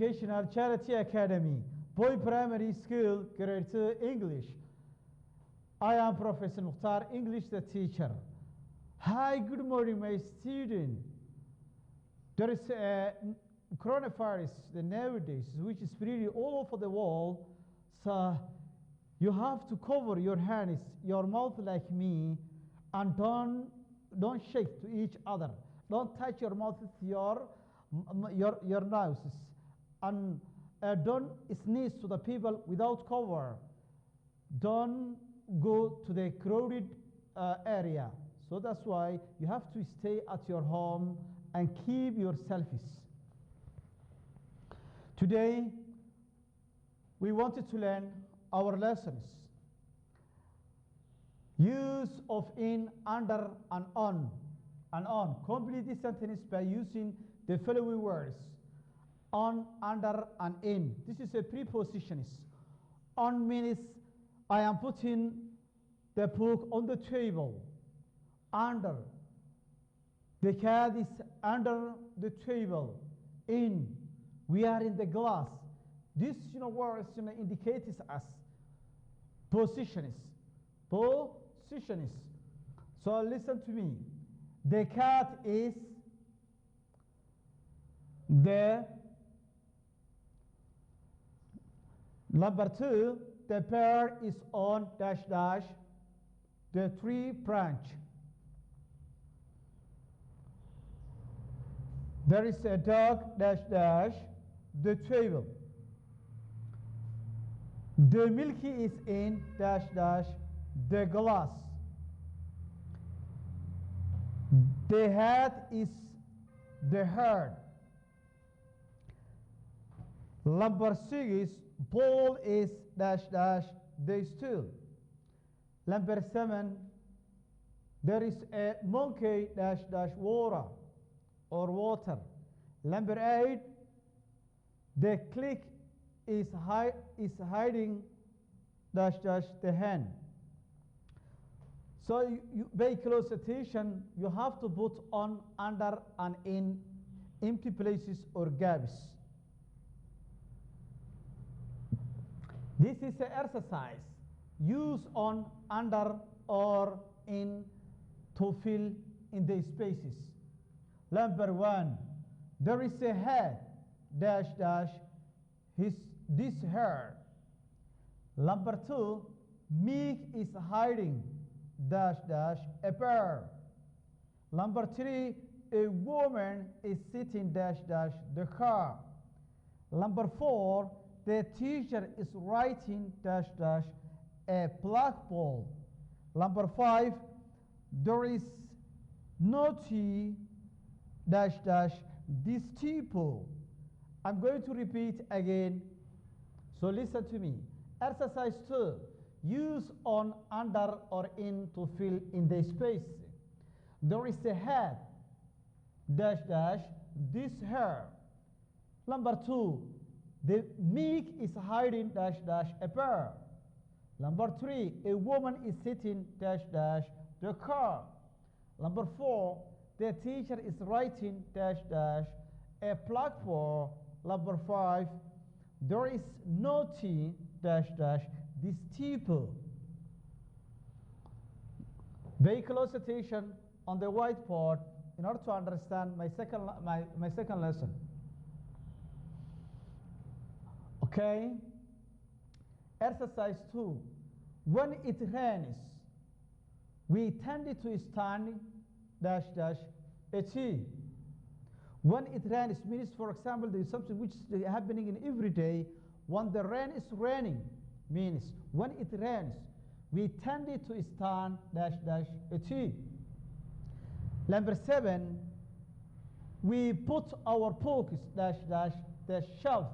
Educational Charity Academy, Boy Primary School, Grade 2 English. I am Professor Mukhtar, English the teacher. Hi, good morning, my student. There is a coronavirus nowadays, which is spreading all over the world. So you have to cover your hands, your mouth like me, and don't shake to each other. Don't touch your mouth with your noses, and don't sneeze to the people without cover. Don't go to the crowded area. So that's why you have to stay at your home and keep your selfies. Today, we wanted to learn our lessons. Use of in, under, and on. Complete this sentence by using the following words: on, under, and in. This is a prepositions. On means I am putting the book on the table. Under, the cat is under the table. In, we are in the glass. This words indicates us positions. Positions. So listen to me. The cat is the number 2. The pear is on dash dash the tree branch. There is a dog dash dash the table. The milky is in dash dash the glass. The hat is the herd. Number 6, ball is dash dash the stool. Number 7, there is a monkey dash dash water or water. Number 8, the click is hiding dash dash the hen. So you pay close attention. You have to put on, under, and in empty places or gaps. This is an exercise. Use on, under, or in to fill in the spaces. Number 1, there is a head dash dash this hair. Number 2, Meek is hiding dash dash a pear. Number 3, a woman is sitting dash dash the car. Number 4, the teacher is writing dash dash a blackboard. Number 5, there is no tea dash dash this teapot. I'm going to repeat again, so listen to me. Exercise 2, use on, under, or in to fill in the space. There is a head dash dash this hair. Number 2, the meek is hiding dash dash a pear. Number 3, a woman is sitting dash dash the car. Number 4, the teacher is writing dash dash a blackboard. Number 5, there is no tea dash dash this teapot. Pay close attention on the whiteboard in order to understand my second lesson. Okay? Exercise 2. When it rains, we tend to stand dash dash a tree. When it rains means, for example, there is something which is happening in every day. When the rain is raining means when it rains, we tend to stand dash dash a tree. Number 7, we put our books dash dash the shelf.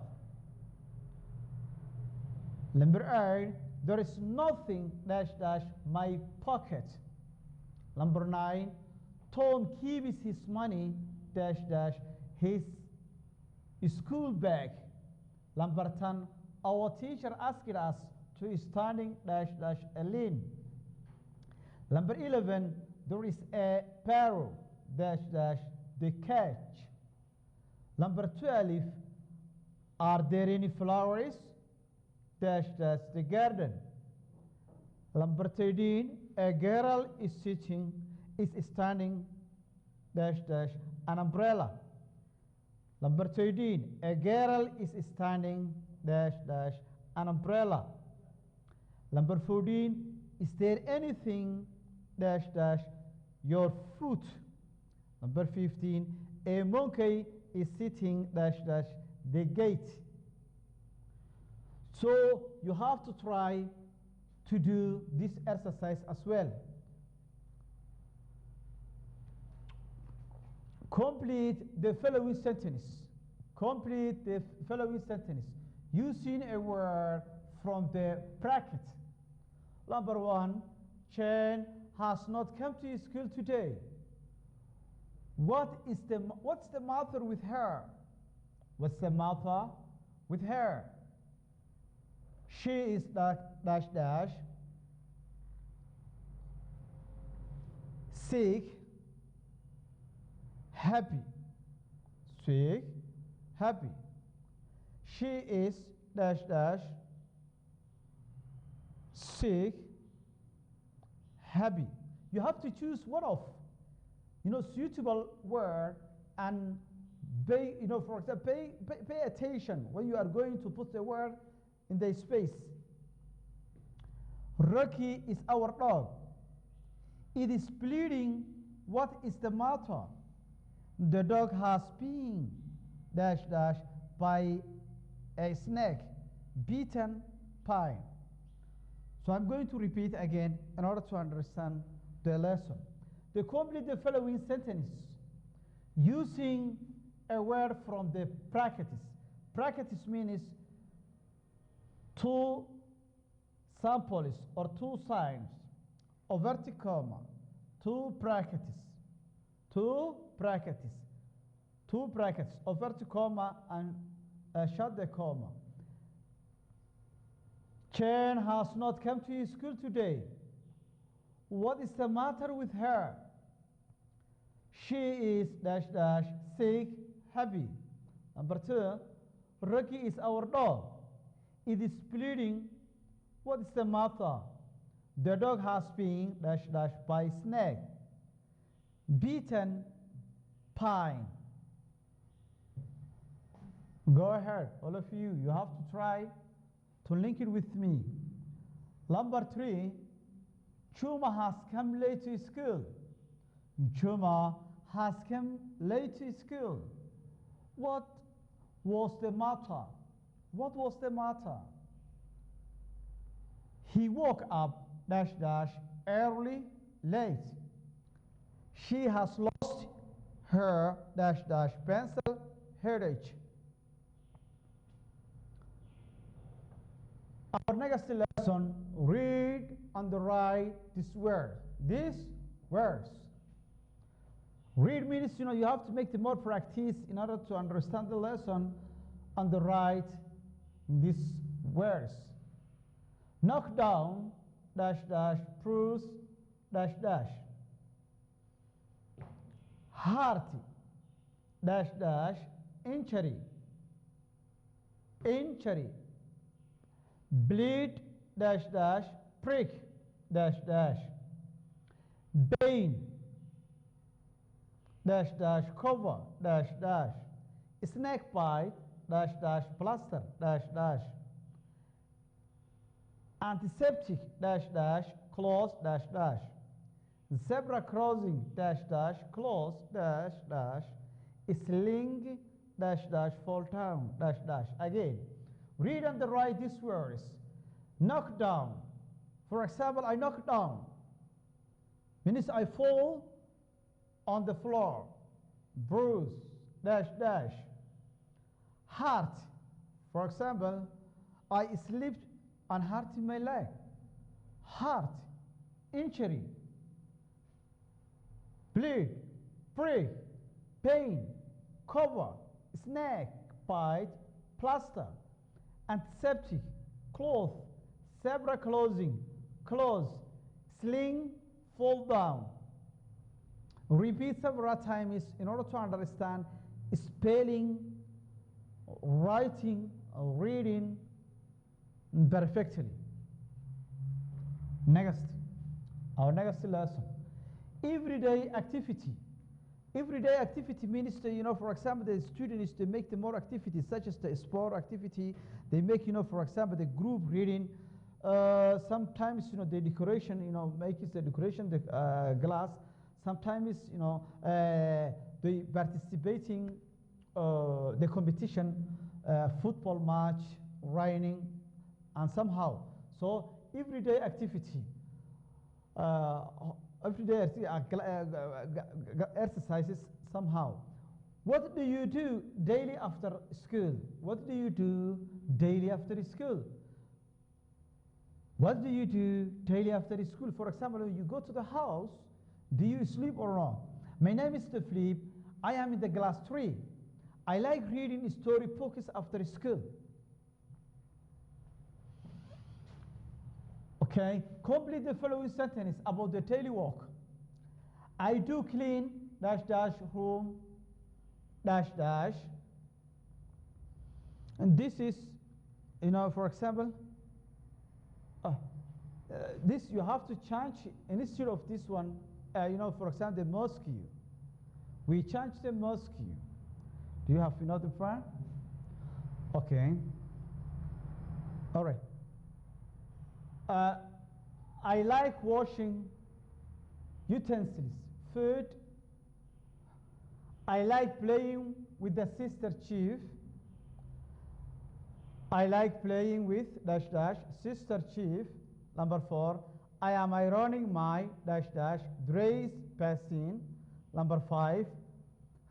Number 8, there is nothing dash dash my pocket. Number 9, Tom keeps his money dash dash his school bag. Number 10, our teacher asked us to standing dash dash a lane. Number 11, there is a parrot dash dash the catch. Number 12, Are there any flowers? Dash dash the garden. Number 13, a girl is standing dash dash an umbrella. Number 13, a girl is standing dash dash an umbrella. Number 14, is there anything dash dash your foot? Number 15, a monkey is sitting dash dash the gate. So you have to try to do this exercise as well. Complete the following sentence. Complete the following sentence using a word from the bracket. Number 1, Chen has not come to school today. What's the matter with her? What's the matter with her? She is dash dash sick, happy. Sick, happy. She is dash dash sick, happy. You have to choose one of suitable word and pay, for example, pay attention when you are going to put the word in the space. Rocky is our dog. It is bleeding. What is the matter? The dog has been dash dash by a snake, beaten pine. So I'm going to repeat again in order to understand the lesson. To complete the following sentence using a word from the brackets. Brackets means two samples or two signs, a vertical comma, two brackets, a vertical comma and shut the comma. Chen has not come to school today. What is the matter with her? She is dash dash sick, happy. Number 2, Rocky is our dog. It is bleeding. What is the matter? The dog has been dash dash by snake, beaten pine. Go ahead, all of you. You have to try to link it with me. Number 3, Chuma has come late to school. Chuma has come late to school. What was the matter? What was the matter? He woke up dash dash early, late. She has lost her dash dash pencil, headache. Our next lesson, read and write this word. These words. Read means you have to make the more practice in order to understand the lesson and write these words. Knock down dash dash bruise dash dash. Heart dash dash injury. Injury. Bleed dash dash prick dash dash. Pain dash dash cover dash dash. Snake bite dash dash plaster dash dash. Antiseptic dash dash close dash dash. Zebra crossing dash dash close dash dash. Sling dash dash fall down dash dash. Again, read and write these words. Knock down. For example, I knock down means I fall on the floor. Bruise dash dash. Heart. For example, I slipped and hurt my leg. Heart. Injury. Bleed. Prick. Pain. Cover. Snake. Bite. Plaster. Antiseptic. Cloth. Zebra closing. Close. Sling. Fall down. Repeat several times in order to understand spelling writing or reading perfectly. Next, our next lesson, everyday activity. Everyday activity means that, for example, the student is to make the more activities, such as the sport activity. They make, for example, the group reading. Sometimes, the decoration, makes the decoration, the glass. Sometimes, they participating, the competition, football match, running, and somehow. So everyday activity. Everyday exercises somehow. What do you do daily after school? What do you do daily after school? What do you do daily after school? For example, when you go to the house, do you sleep or not? My name is Philip. I am in the class 3. I like reading story books after school. Okay, complete the following sentence about the daily work. I do clean room and this is, for example, this you have to change instead of this one, for example, the mosquito. We change the mosquito. Do you have another friend? Okay. All right. I like washing utensils, food. I like playing with the sister chief. I like playing with sister chief. Number 4, I am ironing my dress passing. Number 5,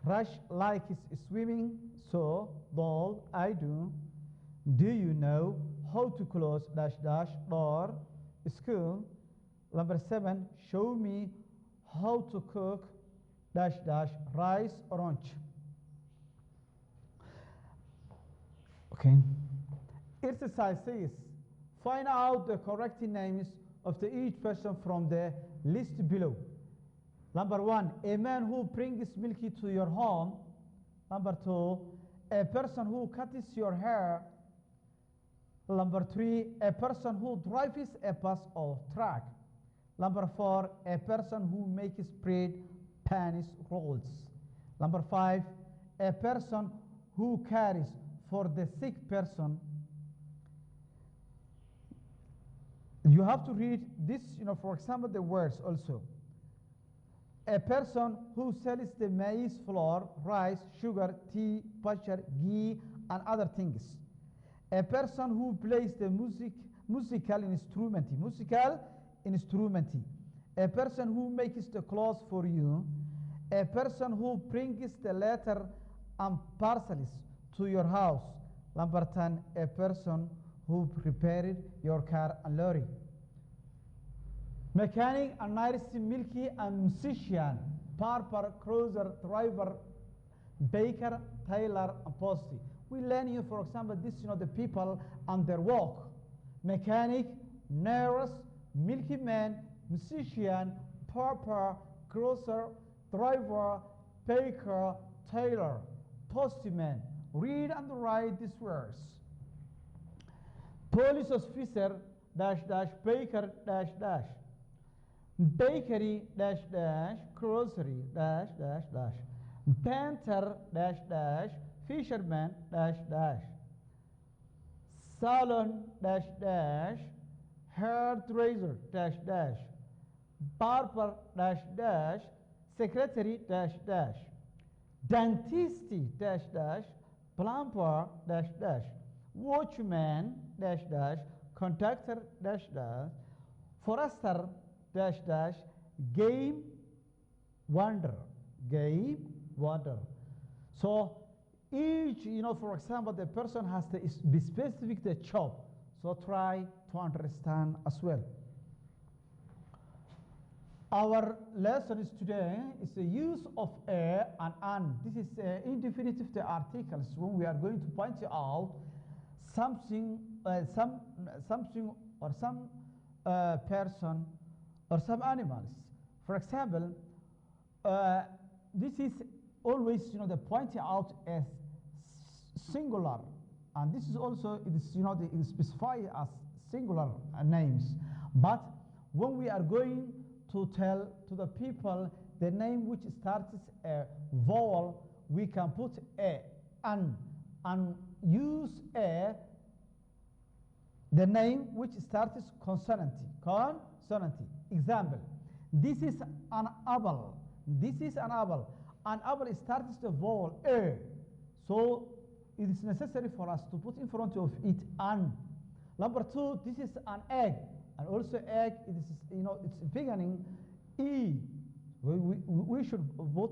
Rush like is swimming, so ball I do. Do you know how to close door school? Number 7, show me how to cook rice orange. Okay. Exercise says, find out the correct names of each person from the list below. Number 1, a man who brings milk to your home. Number 2, a person who cuts your hair. Number 3, a person who drives a bus or truck. Number 4, a person who makes bread, panis, rolls. Number 5, a person who cares for the sick person. You have to read this, for example, the words also. A person who sells the maize flour, rice, sugar, tea, butter, ghee, and other things. A person who plays the musical instrument. A person who makes the clothes for you. A person who brings the letter and parcels to your house. Number 10, a person who prepared your car and lorry. Mechanic, a nurse, milky, and musician, barber, cruiser, driver, baker, tailor, and postie. We learn here, for example, this, the people and their work. Mechanic, nurse, milky man, musician, barber, cruiser, driver, baker, tailor, postman. Read and write these words. Police officer, baker, bakery, grocery, painter, fisherman, salon, hairdresser, barber, secretary, dentist, plumber, watchman, conductor, forester, game warden. So each, for example, the person has to be specific the job. So try to understand as well. Our lesson is today is the use of a and an. This is indefinitive the articles when we are going to point out something, something or some person or some animals. For example, this is always, the pointing out a singular, and this is also, it is, it is specified as singular names. But when we are going to tell to the people the name which starts a vowel, we can put a, and use a, the name which starts consonant. Example, this is an apple. This is an apple. An apple starts the vowel a. So it is necessary for us to put in front of it an. Number two, this is an egg. And also egg, it is, it's beginning e. We should put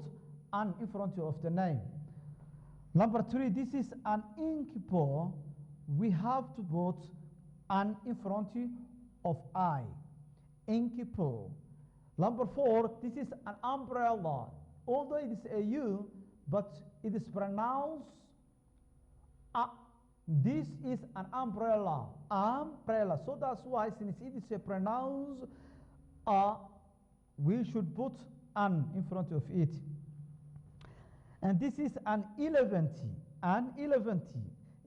an in front of the name. Number three, this is an inkpo. We have to put an in front of I. Inkpo. Number four, this is an umbrella. Although it is a U, but it is pronounced a. This is an umbrella. Umbrella. So that's why, since it is a pronounced a, we should put an in front of it. And this is an 11T. An 11T.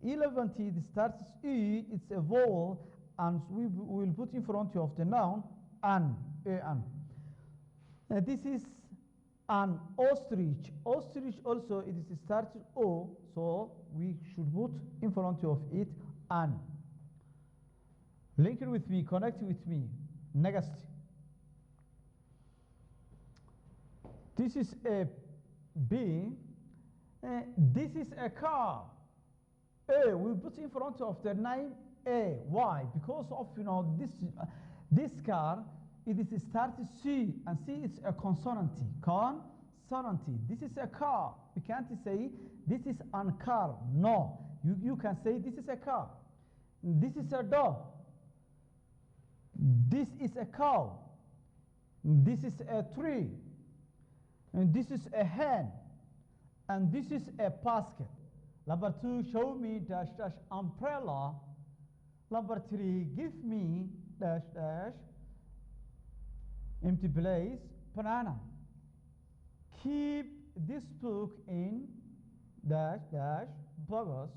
11T, it starts E, it's a vowel, and we will put in front of the noun an. This is an ostrich. Ostrich also, it is starts O, so we should put in front of it an. Link it with me, connect it with me. Next. This is a B. This is a car. A, we put in front of the name A. Why? Because of, this car, it is started C, and C is a consonant. Consonant. This is a car. We can't say this is a car. No. You can say this is a car. This is a dog. This is a cow. This is a tree. And this is a hen. And this is a basket. Number two, show me dash dash umbrella. Number three, give me dash dash empty place banana. Keep this book in dash dash bogus.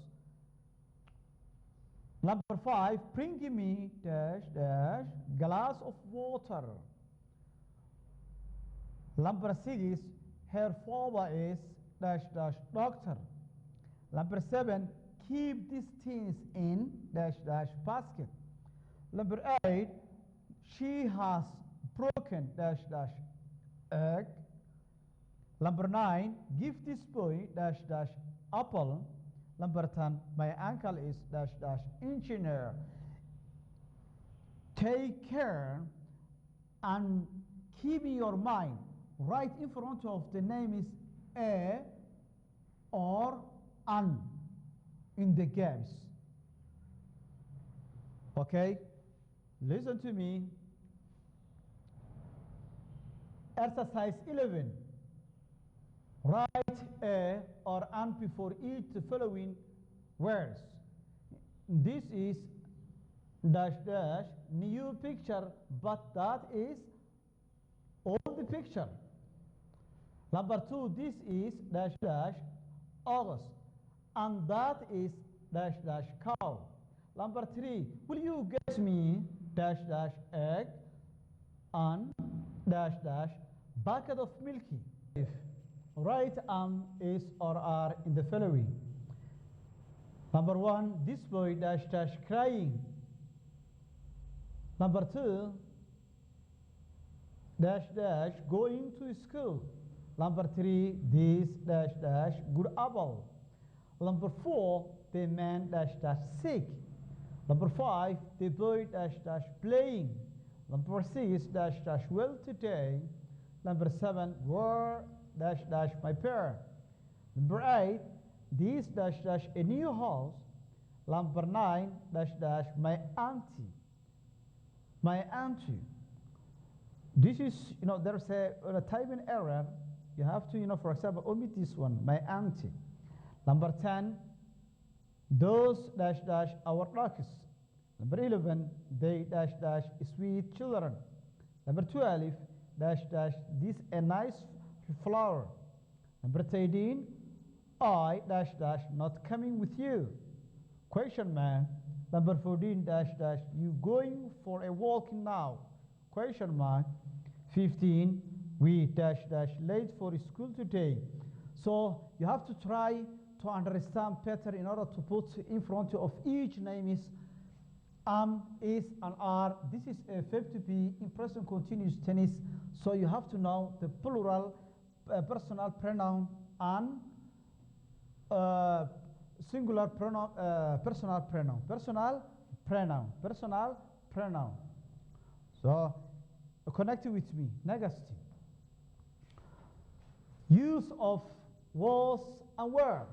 Number five, bring me dash dash glass of water. Number six, her father is dash dash doctor. Number seven, keep these things in dash dash basket. Number eight, she has broken dash dash egg. Number nine, give this boy dash dash apple. Number 10, my uncle is dash dash engineer. Take care and keep in your mind, right in front of the name is a or an in the gaps. Okay? Listen to me. Exercise 11. Write a or an before each following words. This is dash dash new picture, but that is old picture. Number two, this is dash dash August, and that is dash dash cow. Number three, will you get me dash dash egg and dash dash bucket of milky? If write is or are in the following. Number one, this boy dash dash crying. Number two, dash dash going to school. Number three, this dash dash good apple. Number four, the man dash dash sick. Number five, the boy dash dash playing. Number six, dash dash well today. Number seven, were dash dash my parent. Number eight, this dash dash a new house. Number nine, dash dash my auntie. My auntie. This is, there's a typing error. You have to, for example, omit this one, my auntie. Number 10, those dash dash our dogs. Number 11, they dash dash sweet children. Number 12, dash dash this a nice flower. Number 13, I dash dash not coming with you. Question mark. Number 14 dash dash you going for a walk now. Question mark. 15 we dash dash late for school today. So you have to try to understand better in order to put in front of each name is is, and are. This is a verb to be in present continuous tense. So you have to know the plural personal pronoun and singular pronoun, personal pronoun. So connect with me. Next. Use of was and were.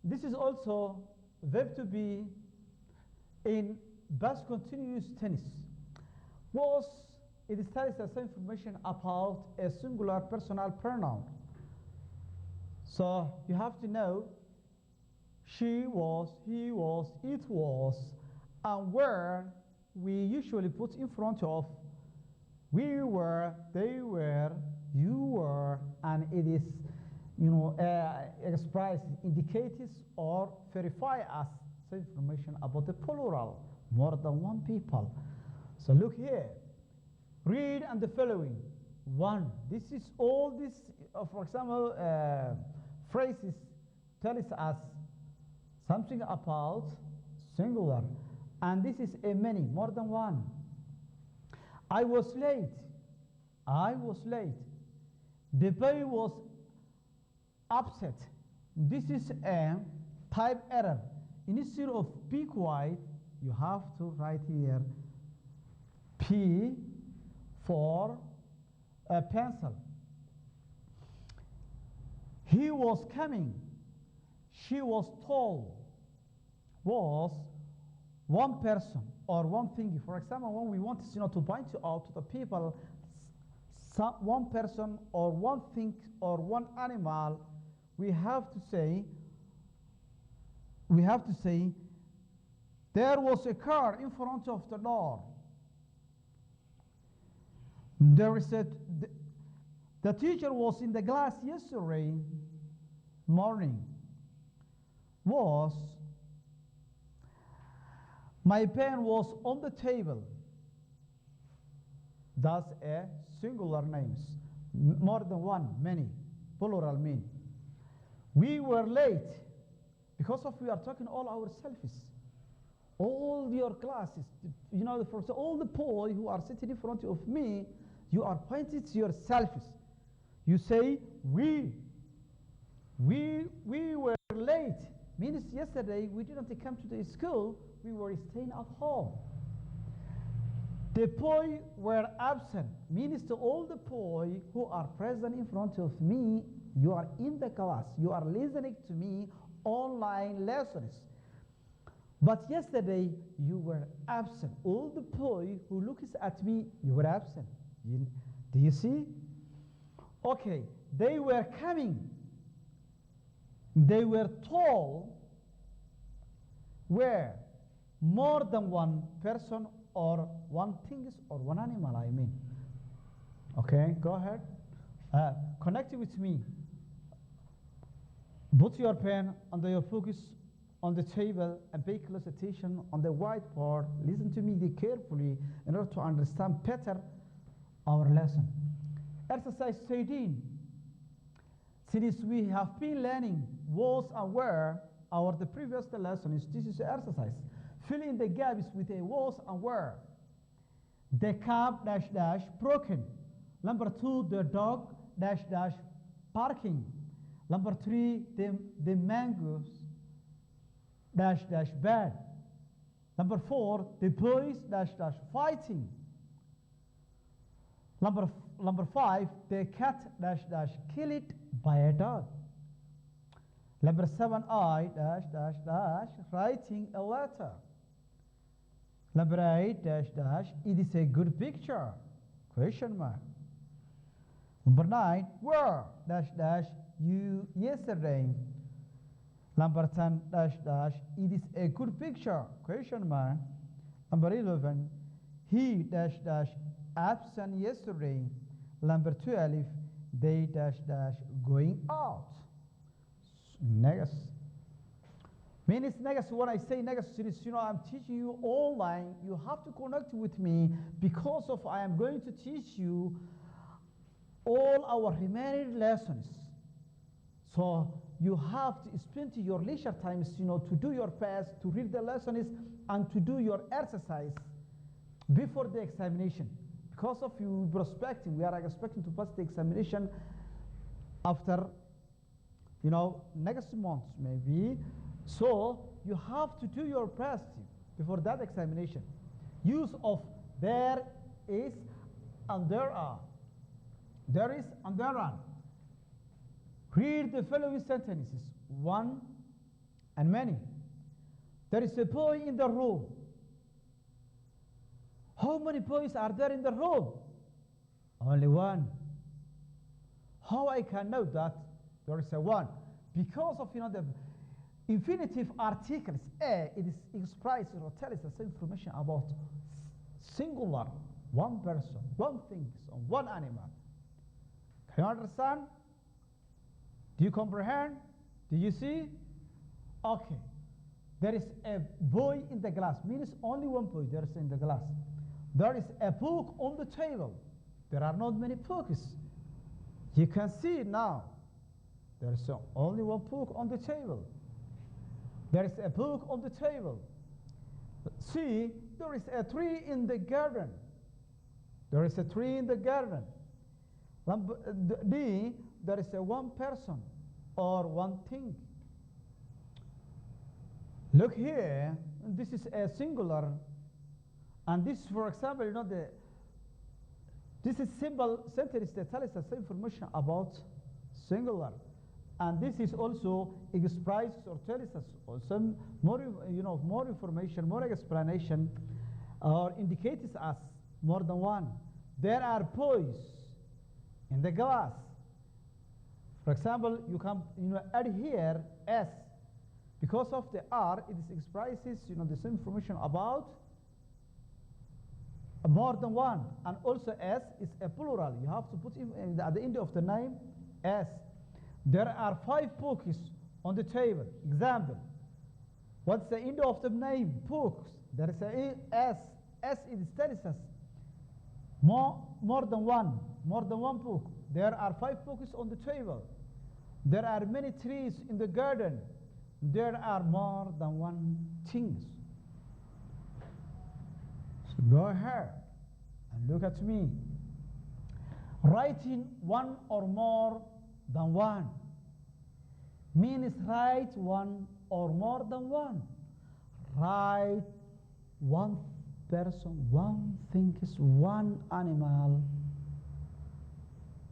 This is also verb to be in past continuous tense. Was, it tells us information about a singular personal pronoun. So you have to know she was, he was, it was, and were we usually put in front of we were, they were, you were, and it is, express, indicates or verify us information about the plural, more than one people. So look here, read and the following. One, this is all this, for example, phrases tells us something about singular, and this is a many, more than one. I was late. I was late. The boy was upset. This is a type error. Instead of be quiet, you have to write here P for a pencil. He was coming. She was tall. Was one person or one thing. For example, when we want to point out to the people one person or one thing or one animal, we have to say there was a car in front of the door. There is the teacher was in the class yesterday morning. Was my pen was on the table. That's a singular names. More than one, many, plural mean. We were late because of we are talking all ourselves. All your classes, for all the boys who are sitting in front of me, you are pointing to yourselves. You say we were late. Means yesterday we didn't come to the school, we were staying at home. The boy were absent. Means to all the boys who are present in front of me, you are in the class, you are listening to me online lessons. But yesterday you were absent. All the boys who looks at me, you were absent. Do you see? Okay, they were coming. They were tall. Where more than one person or one thing or one animal, I mean. Okay, go ahead. Connect with me. Put your pen under your focus on the table and pay close attention on the whiteboard. Listen to me carefully in order to understand better our lesson. Exercise 13. Since we have been learning was and were, the previous lesson is this is exercise. Fill in the gaps with a was and were. The cab dash dash broken. Number 2, the dog dash dash barking. Number 3, the mangoes dash dash bad. Number 4, the boys dash dash fighting. Number 5, the cat dash dash killed by a dog. Number 7, I dash dash dash writing a letter. Number 8 dash dash it is a good picture. Question mark. Number 9, where dash dash you yesterday. Number 10 dash dash it is a good picture. Question mark. Number 11, he dash dash absent yesterday. Number 12, they dash dash going out. Negus. Means negus, when I say negus, it is, I'm teaching you online. You have to connect with me because of I am going to teach you all our remaining lessons. So you have to spend your leisure times, to do your best, to read the lessons, and to do your exercise before the examination. Because of you prospecting, we are expecting to pass the examination after, next month maybe. So you have to do your best before that examination. Use of there is and there are. There is and there are. Read the following sentences, one and many. There is a boy in the room. How many boys are there in the room? Only one. How I can know that there is a one? Because of the infinitive articles a, it is expresses or tells us information about singular, one person, one thing, one animal. Can you understand? Do you comprehend? Do you see? Okay. There is a boy in the glass. Means only one boy there is in the glass. There is a book on the table. There are not many books. You can see it now. There is only one book on the table. There is a book on the table. See, there is a tree in the garden. There is a tree in the garden. D, there is a one person or one thing. Look here, this is a singular, and this, for example, this is simple sentence that tells us information about singular, and this is also expresses or tells us some more, more information, more explanation, or indicates us more than one. There are boys in the glass. For example, you can add here S. Because of the R, it expresses the same information about more than one. And also S is a plural. You have to put at the end of the name S. There are 5 books on the table. Example. What's the end of the name? Books. There is a S. S is tells us more than one book. There are 5 books on the table. There are many trees in the garden. There are more than one things. So go ahead and look at me. Writing one or more than one means write one or more than one. Write one person, one thing, one animal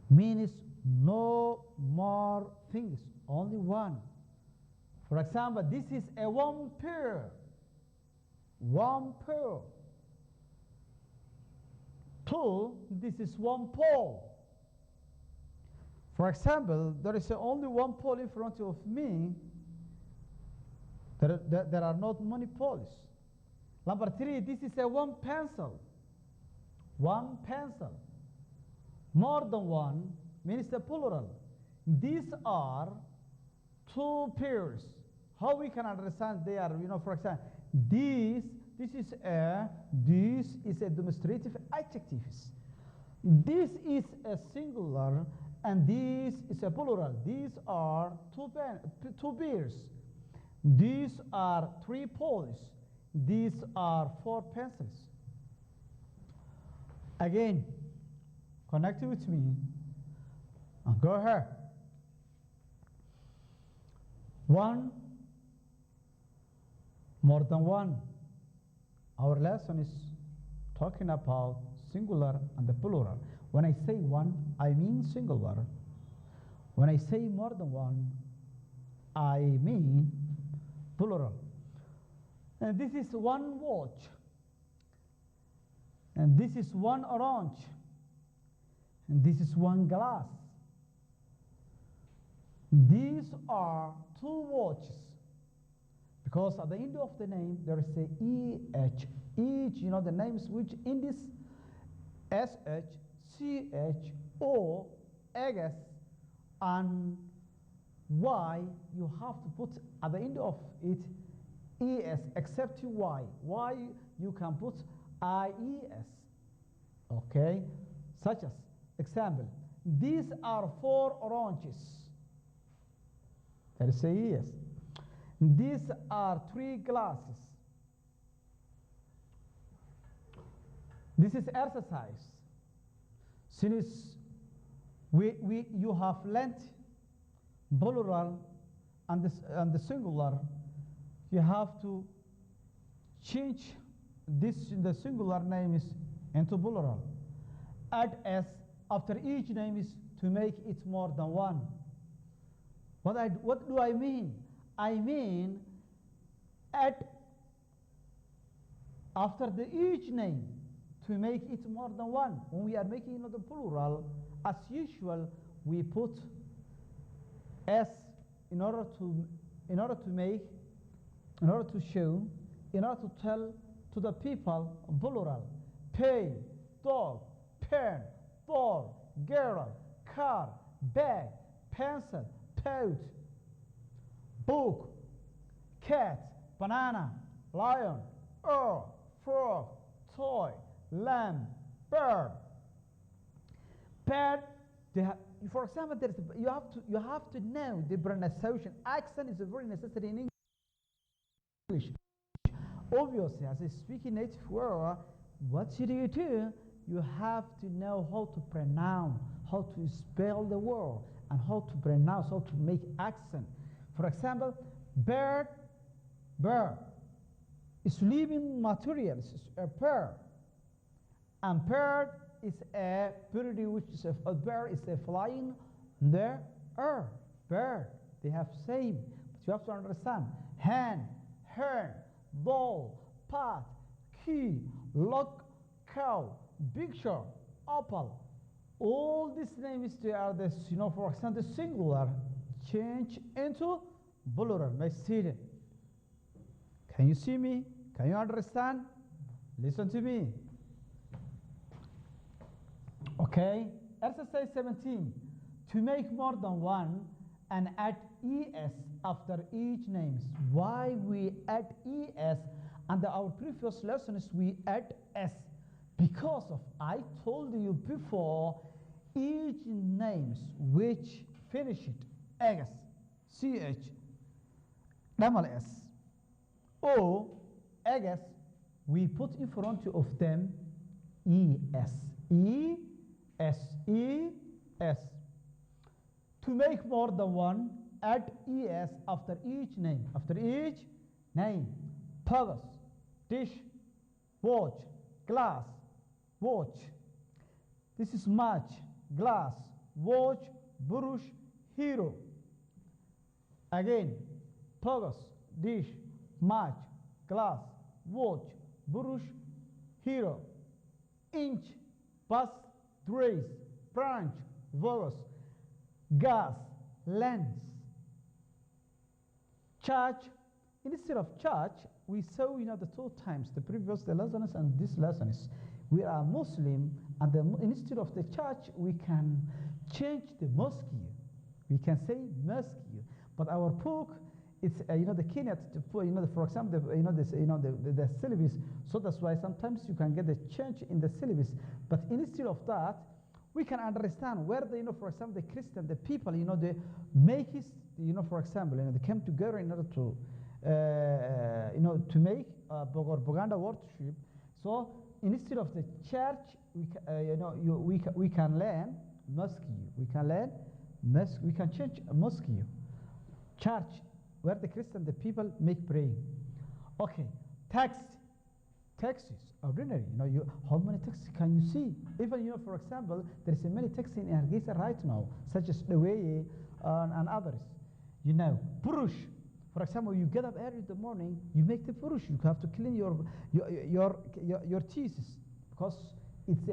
means no more things, only one. For example, this is a one pair. One pair. 2, this is one pole. For example, there is only one pole in front of me. There are not many poles. Number 3, this is a one pencil. One pencil. More than one means the plural. These are 2 pairs. How we can understand they are, for example, this is a demonstrative adjective. This is a singular and this is a plural. These are 2 pairs. These are 3 poles. These are 4 pencils. Again, connect with me. Go ahead. 1, more than one. Our lesson is talking about singular and the plural. When I say one, I mean singular. When I say more than one, I mean plural. And this is one watch. And this is one orange. And this is one glass. These are 2 watches. Because at the end of the name, there is a EH. Each, the names which in this SH, CH, O, X, and Y, you have to put at the end of it ES, except Y. Y, you can put IES. Okay? Such as, example, these are 4 oranges. There is a ES. These are 3 glasses. This is exercise. Since you have learnt plural and the singular, you have to change this, the singular name is into plural. Add S after each name is to make it more than one. What do I mean? I mean add after each name to make it more than one. When we are making the plural, as usual, we put S in order to show, in order to tell to the people plural. Pay, dog, pen, ball, girl, car, bag, pencil, pouch, book, cat, banana, lion, earl, frog, toy, lamb, bird. Bird, for example, you have to know the pronunciation. Accent is very necessary in English. Obviously, as a speaking native word, what should you do? You have to know how to pronounce, how to spell the word, and how to pronounce, how to make accent. For example, bird is living materials, a bird. And bird is a bird which is a bird is a flying in the air. Bird, they have same, but you have to understand. Hand, horn, ball, pot, key, lock, cow, picture, apple. All these names are the, for example, singular change into plural. My student, can you see me? Can you understand? Listen to me. Okay, exercise 17. To make more than one and add ES after each names. Why we add ES? Under our previous lessons we add S. Because of, I told you before, each names which finish it, X, CH, double S, O, X, we put in front of them ES. ES. To make more than one, add ES after each name. After each name. Purse, dish, watch, glass, watch. This is match, glass, watch, brush, hero. Again, purse, dish, match, glass, watch, brush, hero. Inch, bus, trace, branch, virus, gas, lens. Church, instead of church, we saw the 2 times, the previous lessons and this lessons. We are Muslim, and instead of the church, we can change the mosque. We can say mosque. But our book, it's the Kenya, for example, the syllabus. So that's why sometimes you can get the change in the syllabus. But instead of that, we can understand where the for example, the Christian, the people, they make it, for example, they come together in order to, to make propaganda worship. So instead of the church, we can learn mosque. We can learn mosque. We can change mosque, church, where the Christian, the people make praying. Okay, taxis, ordinary. How many taxis can you see? Even for example, there is many taxis in Hargeisa right now, such as the way and others. Purush. For example, you get up early in the morning, you make the purush. You have to clean your teeth, because it's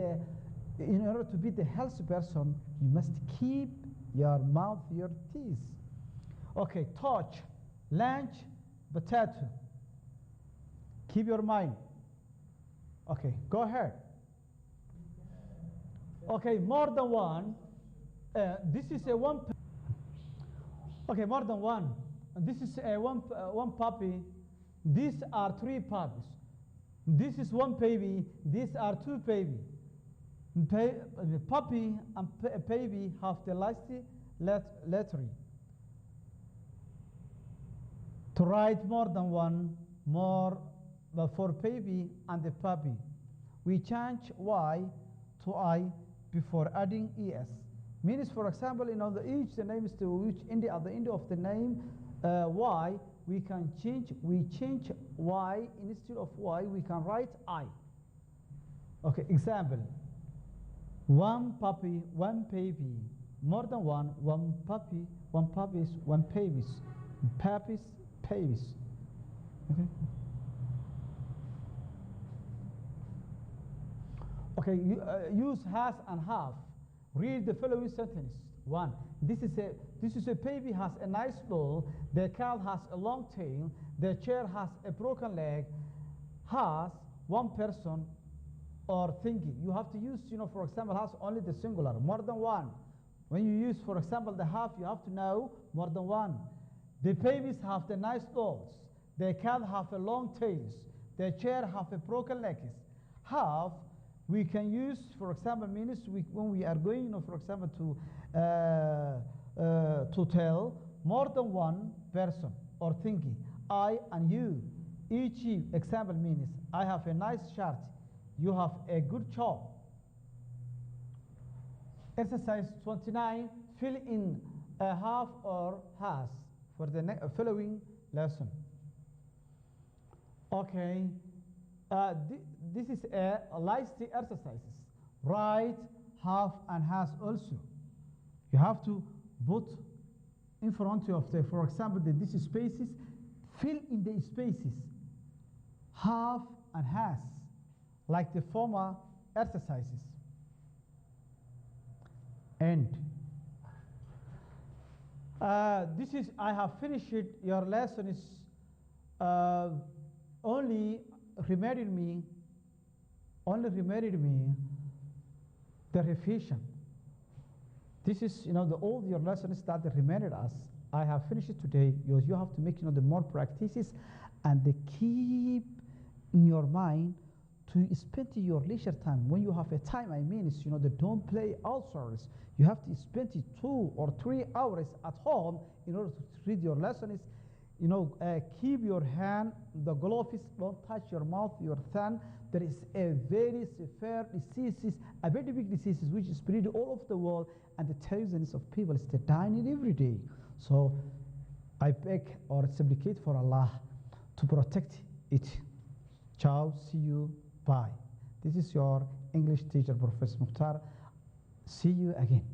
in order to be the healthy person, you must keep your mouth, your teeth. Okay, touch, lunch, potato. Keep your mind. Okay, go ahead. Okay, more than one. This is a one. Okay, more than one. This is one puppy. These are three puppies. This is one baby. These are two baby. Puppy and baby have the last letter. To write more than one, more for baby and the puppy, we change Y to I before adding ES. Means, for example, the name is to which at the end of the name Y, we change Y instead of Y, we can write I. Okay, example. One puppy, one baby. More than one puppy, one puppies, one babies. Puppies, babies. Okay. Okay, use has and have. Read the following sentence. One, this is a baby has a nice doll. The cat has a long tail. The chair has a broken leg. Has one person or thinking. You have to use, for example, has only the singular, more than one. When you use, for example, the have, you have to know more than one. The babies have the nice dolls. The cat have a long tails. The chair have a broken legs. Have, we can use, for example, means when we are going, for example, to tell more than one person or thinking. I and you. Each example means I have a nice shirt. You have a good job. Exercise 29, fill in a have or has for the following lesson. Okay, this is a listy exercises. Write have and has also. You have to put in front of the, for example, these spaces, fill in the spaces. Have and has, like the former exercises. And this is, I have finished it. Your lesson is only reminded me the revision. This is, all your lessons that reminded us. I have finished it today. You have to make, the more practices and the keep in your mind to spend your leisure time. When you have a time, I mean, it's, don't play outdoors. You have to spend 2 or 3 hours at home in order to read your lessons. Keep your hand, the gloves, don't touch your mouth, your tongue. There is a very severe diseases, a very big diseases which is spread all over the world, and the thousands of people are dying every day. So I beg or supplicate for Allah to protect it. Ciao, see you, bye. This is your English teacher, Professor Mukhtar. See you again.